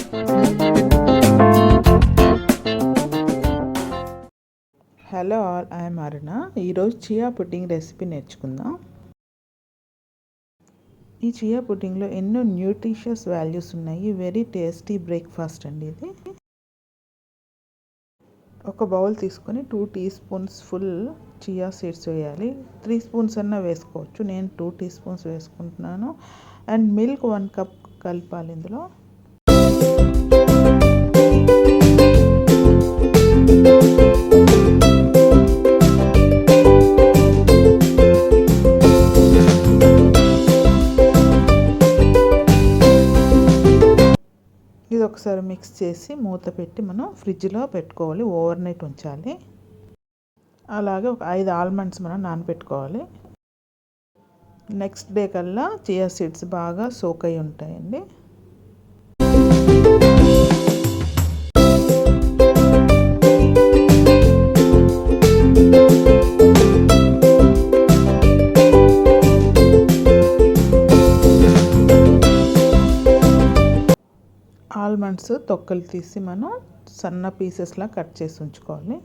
Hello all, I'm అరుణ. ఈరోజు chia pudding recipe నేర్చుకుందాం. ఈ చియా పుడ్డింగ్లో ఎన్నో న్యూట్రిషియస్ వాల్యూస్ ఉన్నాయి. వెరీ టేస్టీ బ్రేక్ఫాస్ట్ అండి ఇది. ఒక బౌల్ తీసుకొని 2 teaspoons full chia seeds వేయాలి. 3 స్పూన్స్ అన్నా వేసుకోవచ్చు. నేను 2 టీ స్పూన్స్ వేసుకుంటున్నాను. అండ్ మిల్క్ 1 కప్ కలపాలి ఇందులో. ఇది ఒకసారి మిక్స్ చేసి మూత పెట్టి మనం ఫ్రిడ్జ్లో పెట్టుకోవాలి. ఓవర్ నైట్ ఉంచాలి. అలాగే ఒక 5 ఆల్మండ్స్ మనం నానబెట్టుకోవాలి. నెక్స్ట్ డే కల్లా చియా సీడ్స్ బాగా సోక్ అయి ఉంటాయండి. ఆల్మండ్స్ తొక్కలు తీసి మనం సన్న పీసెస్లా కట్ చేసి ఉంచుకోవాలి.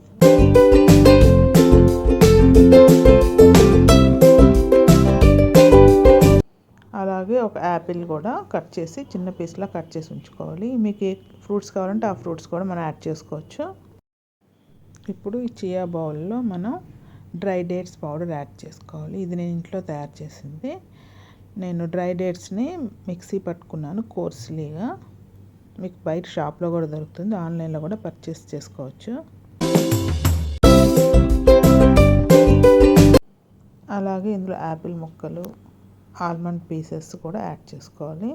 అలాగే ఒక యాపిల్ కూడా కట్ చేసి చిన్న పీస్లా కట్ చేసి ఉంచుకోవాలి. మీకు ఏ ఫ్రూట్స్ కావాలంటే ఆ ఫ్రూట్స్ కూడా మనం యాడ్ చేసుకోవచ్చు. ఇప్పుడు ఈ చియా బౌల్లో మనం డ్రై డేట్స్ పౌడర్ యాడ్ చేసుకోవాలి. ఇది నేను ఇంట్లో తయారు చేసింది. నేను డ్రై డేట్స్ని మిక్సీ పట్టుకున్నాను కోర్స్లీగా. మీకు బయట షాప్లో కూడా దొరుకుతుంది, ఆన్లైన్లో కూడా పర్చేస్ చేసుకోవచ్చు. అలాగే ఇందులో యాపిల్ ముక్కలు, ఆల్మండ్ పీసెస్ కూడా యాడ్ చేసుకోవాలి.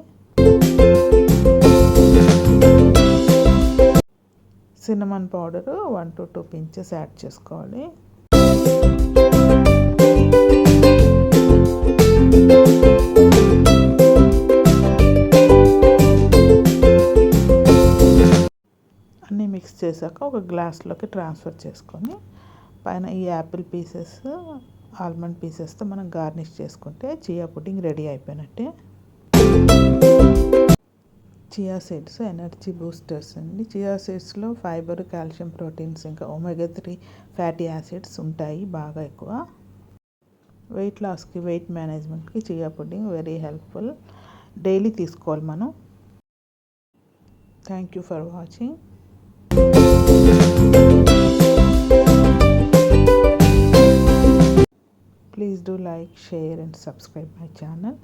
Cinnamon powder 1 to 2 pinches add చేసుకోవాలి. అన్నీ మిక్స్ చేశాక ఒక గ్లాస్లోకి ట్రాన్స్ఫర్ చేసుకొని పైన ఈ యాపిల్ పీసెస్, ఆల్మండ్ పీసెస్తో మనం గార్నిష్ చేసుకుంటే చియా పుడ్డింగ్ రెడీ అయిపోయినట్టే. చియా సీడ్స్ ఎనర్జీ బూస్టర్స్ అండి. చియా సీడ్స్లో ఫైబర్, కాల్షియం, ప్రోటీన్స్, ఇంకా ఒమేగా 3 ఫ్యాటీ యాసిడ్స్ ఉంటాయి బాగా ఎక్కువ. వెయిట్ లాస్కి, వెయిట్ మేనేజ్మెంట్కి chia pudding very helpful. Daily తీసుకోవాలి మనం. Thank you for watching. Please do like, share and subscribe my channel.